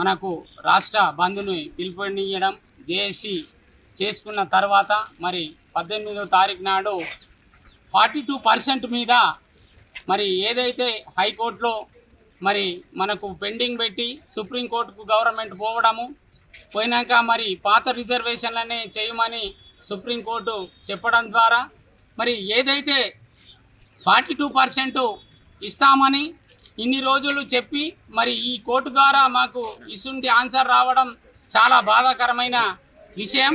మనకు రాష్ట్ర బంద్ను పిలుపునియడం జేఏసీ చేసుకున్న తర్వాత మరి 18వ తారీఖు నాడు 42% మీద మరి ఏదైతే హైకోర్టులో మరి మనకు పెండింగ్ పెట్టి సుప్రీంకోర్టుకు గవర్నమెంట్ పోయినాక మరి పాత రిజర్వేషన్లనే చేయమని సుప్రీంకోర్టు చెప్పడం ద్వారా మరి ఏదైతే 42% ఇస్తామని ఇన్ని రోజులు చెప్పి మరి ఈ కోర్టు ద్వారా మాకు ఇసుంటి ఆన్సర్ రావడం చాలా బాధాకరమైన విషయం.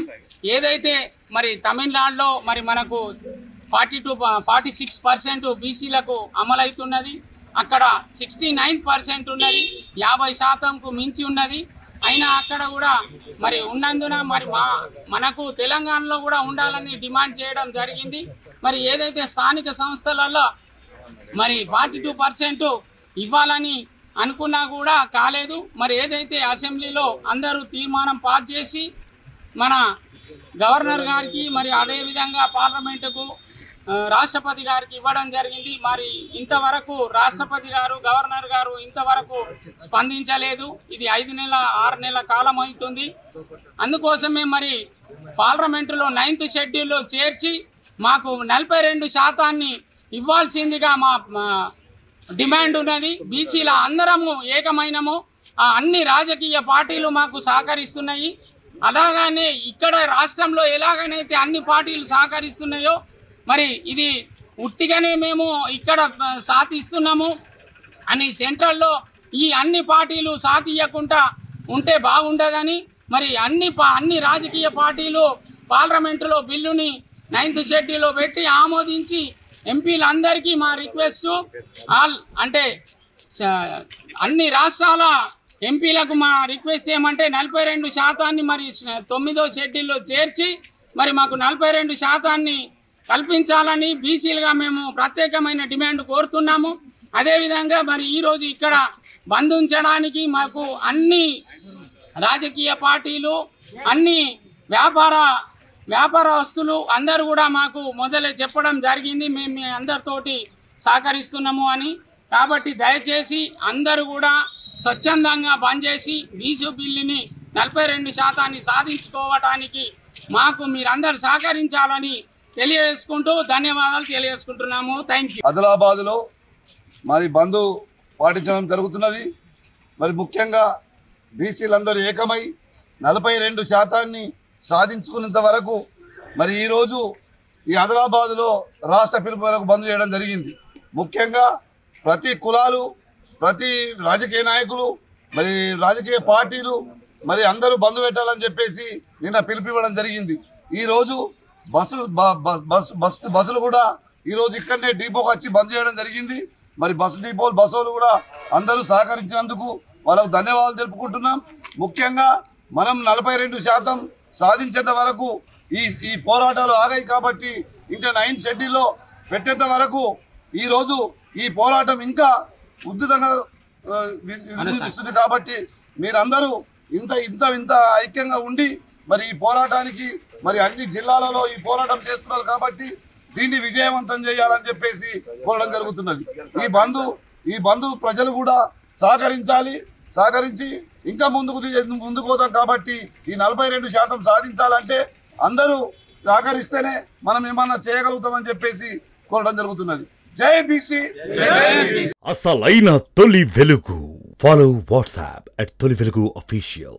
ఏదైతే మరి తమిళనాడులో మరి మనకు 46% బీసీలకు అమలవుతున్నది, అక్కడ 69% ఉన్నది, 50%కు మించి ఉన్నది. అయినా అక్కడ కూడా మరి ఉన్నందున మరి మనకు తెలంగాణలో కూడా ఉండాలని డిమాండ్ చేయడం జరిగింది. మరి ఏదైతే స్థానిక సంస్థలలో మరి 42% ఇవ్వాలని అనుకున్నా కూడా కాలేదు. మరి ఏదైతే అసెంబ్లీలో అందరూ తీర్మానం పాస్ చేసి మన గవర్నర్ గారికి మరి అదేవిధంగా పార్లమెంటుకు రాష్ట్రపతి గారికి ఇవ్వడం జరిగింది. మరి ఇంతవరకు రాష్ట్రపతి గారు గవర్నర్ గారు ఇంతవరకు స్పందించలేదు. ఇది 5 నెలల 6 నెలల కాలం అవుతుంది. అందుకోసమే మరి పార్లమెంటులో 9th షెడ్యూల్లో చేర్చి మాకు 42% ఇవ్వాల్సిందిగా మా డిమాండ్ ఉన్నది. బీసీల అందరము ఏకమైనము, అన్ని రాజకీయ పార్టీలు మాకు సహకరిస్తున్నాయి. అలాగనే ఇక్కడ రాష్ట్రంలో ఎలాగనైతే అన్ని పార్టీలు సహకరిస్తున్నాయో మరి ఇది ఉట్టిగానే మేము ఇక్కడ సాధిస్తున్నాము అని సెంట్రల్లో ఈ అన్ని పార్టీలు సాధించకుండా ఉంటే బాగుండదని మరి అన్ని రాజకీయ పార్టీలు పార్లమెంటులో బిల్లుని 9th షెడ్యూల్లో పెట్టి ఆమోదించి ఎంపీలందరికీ మా రిక్వెస్ట్ అంటే అన్ని రాష్ట్రాల ఎంపీలకు మా రిక్వెస్ట్ ఏమంటే 42% మరి 9వ షెడ్యూల్లో చేర్చి మరి మాకు 42% కల్పించాలని బీసీలుగా మేము ప్రత్యేకమైన డిమాండ్ కోరుతున్నాము. అదేవిధంగా మరి ఈరోజు ఇక్కడ బంద్ ఉంచడానికి మాకు అన్ని రాజకీయ పార్టీలు అన్ని వ్యాపారస్తులు అందరూ కూడా మాకు మొదలే చెప్పడం జరిగింది, మేము మీ అందరితోటి సహకరిస్తున్నాము అని. కాబట్టి దయచేసి అందరూ కూడా స్వచ్ఛందంగా బంద్ చేసి బీసీ బిల్లుని 42% సాధించుకోవటానికి మాకు మీరందరూ సహకరించాలని తెలియజేసుకుంటూ ధన్యవాదాలు తెలియజేసుకుంటున్నాము. Thank you. ఆదిలాబాద్లో మరి బంద్ పాటించడం జరుగుతున్నది. మరి ముఖ్యంగా బీసీలందరూ ఏకమై 42% సాధించుకునేంత వరకు మరి ఈరోజు ఈ ఆదిలాబాద్లో రాష్ట్ర పిలుపు వరకు బంద్ చేయడం జరిగింది. ముఖ్యంగా ప్రతి కులాలు, ప్రతి రాజకీయ నాయకులు, మరి రాజకీయ పార్టీలు మరి అందరూ బంద్ పెట్టాలని చెప్పేసి నిన్న పిలుపు ఇవ్వడం జరిగింది. ఈరోజు బస్సులు కూడా ఈరోజు ఇక్కడనే డిపోకి వచ్చి బంద్ చేయడం జరిగింది. మరి బస్సులు కూడా అందరూ సహకరించినందుకు వాళ్ళకు ధన్యవాదాలు తెలుపుకుంటున్నాం. ముఖ్యంగా మనం 42% సాధించేంత వరకు ఈ పోరాటాలు ఆగాయి కాబట్టి ఇంకా 9th షెడ్యూల్లో పెట్టేంత వరకు ఈరోజు ఈ పోరాటం ఇంకా ఉధృతంగా ఇస్తుంది. కాబట్టి మీరందరూ ఇంత ఐక్యంగా ఉండి మరి ఈ పోరాటానికి మరి అన్ని జిల్లాలలో ఈ పోరాటం చేస్తున్నారు కాబట్టి దీన్ని విజయవంతం చేయాలని చెప్పేసి కోరడం జరుగుతున్నది. ఈ బంధు ప్రజలు కూడా సహకరించి ఇంకా ముందుకు పోతాం. కాబట్టి ఈ 42% సాధించాలంటే అందరూ సహకరిస్తేనే మనం ఏమన్నా చేయగలుగుతామని చెప్పేసి కోరడం జరుగుతున్నది. జై బీసీ. అసలైన తొలి వెలుగు. ఫాలో వాట్సాప్ @తొలి వెలుగు official.